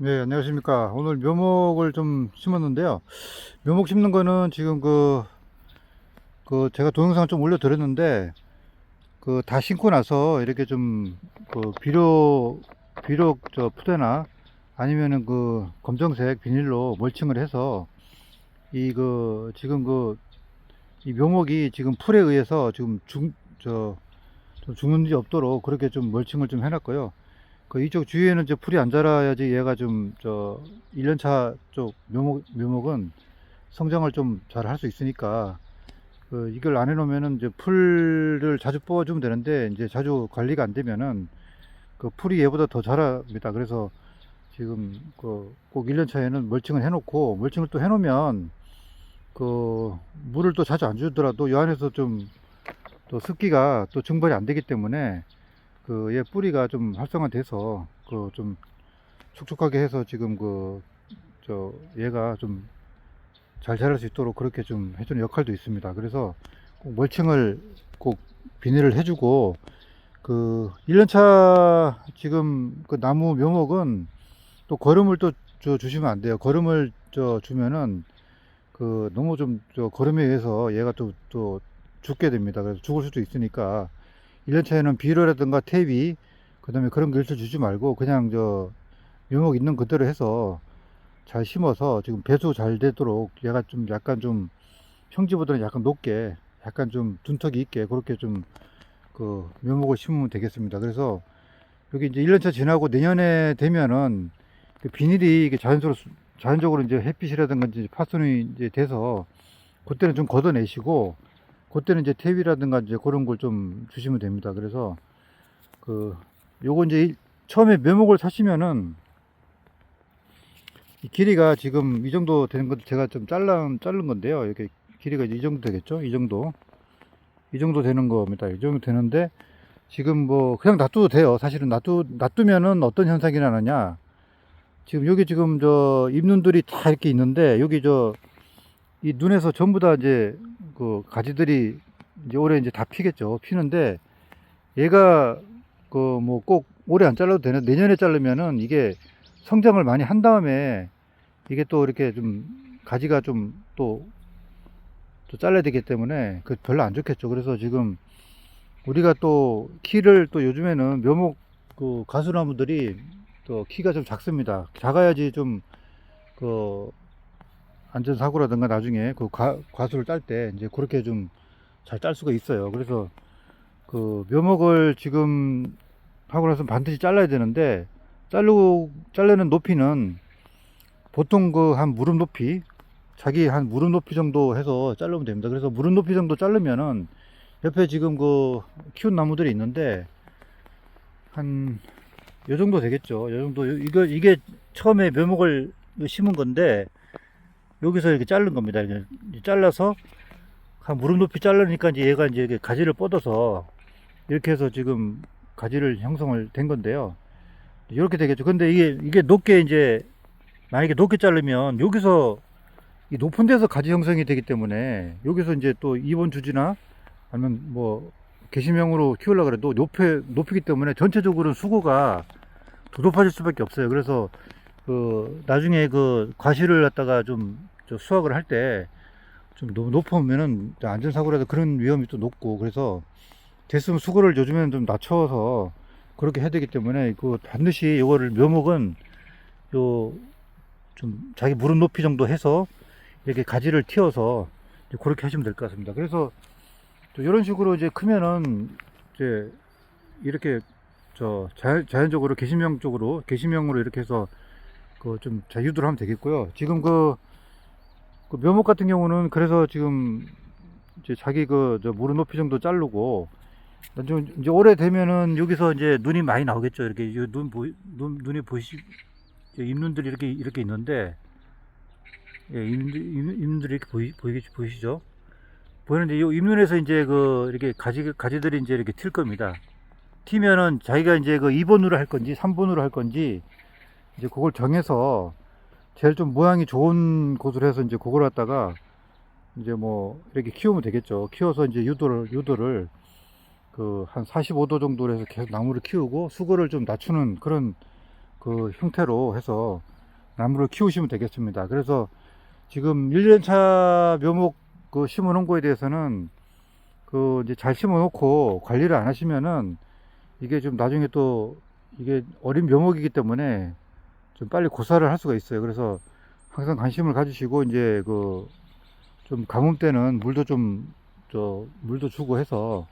네, 안녕하십니까. 오늘 묘목을 좀 심었는데요. 묘목 심는 거는 지금 제가 동영상을 좀 올려드렸는데, 다 심고 나서 이렇게 좀, 비료 푸대나 아니면은 검정색 비닐로 멀칭을 해서, 지금 이 묘목이 지금 풀에 의해서 지금 좀 죽는 일이 없도록 그렇게 좀 멀칭을 좀 해놨고요. 이쪽 주위에는 이제 풀이 안 자라야지 얘가 좀 1년차 쪽 묘목은 성장을 좀 잘 할 수 있으니까 이걸 안 해놓으면은 이제 풀을 자주 뽑아주면 되는데 이제 자주 관리가 안 되면은 풀이 얘보다 더 자랍니다. 그래서 지금 꼭 1년차에는 멀칭을 해놓고 멀칭을 또 해놓으면 물을 또 자주 안 주더라도 이 안에서 좀 또 습기가 또 증발이 안 되기 때문에 얘 뿌리가 좀 활성화돼서 좀 촉촉하게 해서 지금 얘가 좀 잘 자랄 수 있도록 그렇게 좀 해주는 역할도 있습니다. 그래서 꼭 멀칭을 꼭 비닐을 해주고 1년차 지금 나무 묘목은 또 거름을 또 주시면 안 돼요. 거름을 주면은 너무 좀 거름에 의해서 얘가 또 죽게 됩니다. 그래서 죽을 수도 있으니까 1년차에는 비료라든가 퇴비 그다음에 그런 거 일체 주지 말고 그냥 묘목 있는 그대로 해서 잘 심어서 지금 배수 잘 되도록 얘가 좀 약간 좀 평지보다는 약간 높게 약간 좀 둔턱이 있게 그렇게 좀 묘목을 심으면 되겠습니다. 그래서 여기 이제 1년차 지나고 내년에 되면은 비닐이 이게 자연적으로 이제 햇빛이라든가 이제 파손이 이제 돼서 그때는 좀 걷어내시고 그때는 이제 퇴비라든가 이제 그런 걸 좀 주시면 됩니다. 그래서 요거 이제 처음에 묘목을 사시면은 이 길이가 지금 이 정도 되는 것도 제가 좀 자른 건데요. 이렇게 길이가 이제 이 정도 되겠죠? 이 정도 되는 겁니다. 이 정도 되는데 지금 뭐 그냥 놔둬도 돼요. 사실은 놔두면은 어떤 현상이 나느냐? 지금 여기 지금 잎눈들이 다 이렇게 있는데 여기 이 눈에서 전부 다 이제 가지들이 이제 올해 이제 다 피겠죠. 피는데 얘가 뭐 꼭 올해 안 잘라도 되는 내년에 자르면은 이게 성장을 많이 한 다음에 이게 또 이렇게 좀 가지가 좀 또 잘라야 되기 때문에 별로 안 좋겠죠. 그래서 지금 우리가 또 키를 또 요즘에는 묘목 가수나무들이 또 키가 좀 작습니다. 작아야지 좀 그 안전사고라든가 나중에 과수를 딸 때 이제 그렇게 좀 잘 딸 수가 있어요. 그래서 묘목을 지금 하고 나서 반드시 잘라야 되는데 자르는 높이는 보통 한 무릎 높이 자기 한 무릎 높이 정도 해서 자르면 됩니다. 그래서 무릎 높이 정도 자르면은 옆에 지금 키운 나무들이 있는데 한 요 정도 되겠죠. 요 정도 이게 처음에 묘목을 심은 건데 여기서 이렇게 자른 겁니다. 이렇게 잘라서 한 무릎 높이 자르니까 이제 얘가 이제 가지를 뻗어서 이렇게 해서 지금 가지를 형성을 된 건데요. 이렇게 되겠죠. 근데 이게 높게 이제 만약에 높게 자르면 여기서 이 높은 데서 가지 형성이 되기 때문에 여기서 이제 또 입원 주지나 아니면 뭐 개심형으로 키우려고 그래도 높이기 때문에 전체적으로 수고가 더 높아질 수밖에 없어요. 그래서 나중에 과실을 갖다가 수확을 할 때 좀 너무 높으면은 안전사고라도 그런 위험이 또 높고 그래서 됐으면 수고를 요즘에는 좀 낮춰서 그렇게 해야 되기 때문에 반드시 이거를 묘목은 요 좀 자기 무릎 높이 정도 해서 이렇게 가지를 틔워서 그렇게 하시면 될 것 같습니다. 그래서 이런 식으로 이제 크면은 이제 이렇게 자연적으로 개심형으로 이렇게 해서 좀 자유도를 하면 되겠고요. 지금 묘목 같은 경우는 그래서 지금 이제 자기 무릎 높이 정도 자르고 나중에 이제 오래 되면은 여기서 이제 눈이 많이 나오겠죠. 이렇게 눈이 보시 잎눈들이 이렇게 있는데 예, 잎눈들이 이렇게 보이시죠? 보이는데 이 잎눈에서 이제 이렇게 가지들이 이제 이렇게 튈 겁니다. 튀면은 자기가 이제 2번으로 할 건지 3번으로 할 건지 이제 그걸 정해서 제일 좀 모양이 좋은 곳으로 해서 이제 그걸 갖다가 이제 뭐 이렇게 키우면 되겠죠. 키워서 이제 유도를 한 45도 정도로 해서 계속 나무를 키우고 수거를 좀 낮추는 그런 형태로 해서 나무를 키우시면 되겠습니다. 그래서 지금 1년차 묘목 그 심어 놓은 거에 대해서는 그 이제 잘 심어 놓고 관리를 안 하시면은 이게 좀 나중에 또 이게 어린 묘목이기 때문에 좀 빨리 고사를 할 수가 있어요. 그래서 항상 관심을 가지시고 이제 그 좀 가뭄 때는 물도 물도 주고 해서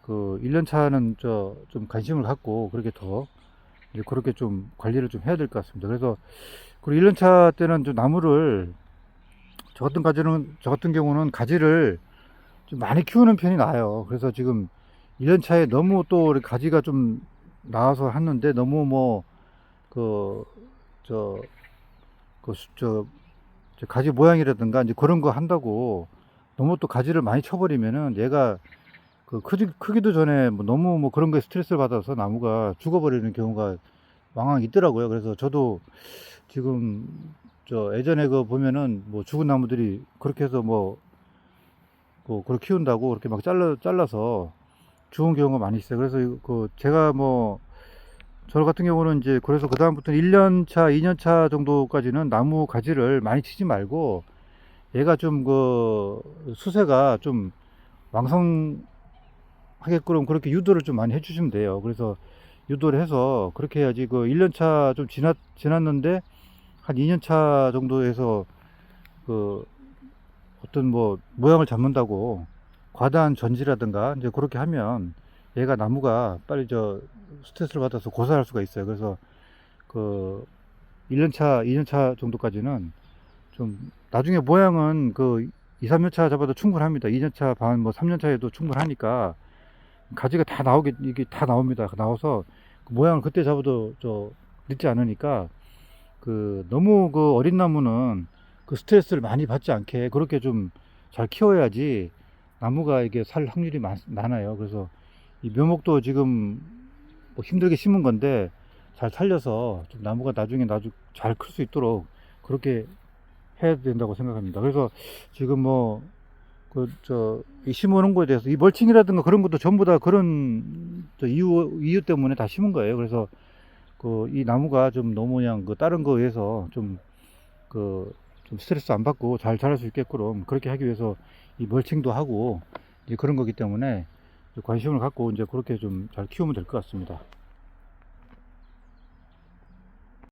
그 1년 차는 좀 관심을 갖고 그렇게 더 이제 그렇게 좀 관리를 좀 해야 될 것 같습니다. 그래서 그리고 1년 차 때는 좀 나무를 저 같은 경우는 가지를 좀 많이 키우는 편이 나아요. 그래서 지금 1년 차에 너무 또 가지가 좀 나와서 했는데 너무 뭐 그 저 그 저 가지 모양이라든가 이제 그런 거 한다고 너무 또 가지를 많이 쳐버리면은 얘가 그 크기도 전에 뭐 너무 뭐 그런 거에 스트레스를 받아서 나무가 죽어버리는 경우가 왕왕 있더라고요. 그래서 저도 지금 예전에 그 보면은 뭐 죽은 나무들이 그렇게 해서 그걸 키운다고 그렇게 막 잘라서 죽은 경우가 많이 있어요. 그래서 그 제가 뭐 저 같은 경우는 이제 그래서 그 다음부터는 1년 차, 2년 차 정도까지는 나무 가지를 많이 치지 말고 얘가 좀 그 수세가 좀 왕성하게끔 그렇게 유도를 좀 많이 해주시면 돼요. 그래서 유도를 해서 그렇게 해야지 그 1년 차 좀 지났는데 한 2년 차 정도에서 그 어떤 뭐 모양을 잡는다고 과다한 전지라든가 이제 그렇게 하면 얘가 나무가 빨리 스트레스를 받아서 고사할 수가 있어요. 그래서 그 1년 차, 2년 차 정도까지는 좀 나중에 모양은 그 2, 3년 차 잡아도 충분합니다. 2년 차 반, 뭐 3년 차에도 충분하니까 가지가 다 이게 다 나옵니다. 나와서 그 모양을 그때 잡아도 늦지 않으니까 그 너무 그 어린 나무는 그 스트레스를 많이 받지 않게 그렇게 좀 잘 키워야지 나무가 이게 살 확률이 많아요. 그래서 이 묘목도 지금 뭐 힘들게 심은 건데 잘 살려서 좀 나무가 나중에 잘 클 수 있도록 그렇게 해야 된다고 생각합니다. 그래서 지금 뭐 이 심어놓은 거에 대해서 이 멀칭이라든가 그런 것도 전부 다 그런 이유 때문에 다 심은 거예요. 그래서 그 이 나무가 좀 너무 그냥 그 다른 거에 의해서 좀 스트레스 안 받고 잘 자랄 수 있게끔 그렇게 하기 위해서 이 멀칭도 하고 이제 그런 거기 때문에 관심을 갖고 이제 그렇게 좀 잘 키우면 될 것 같습니다.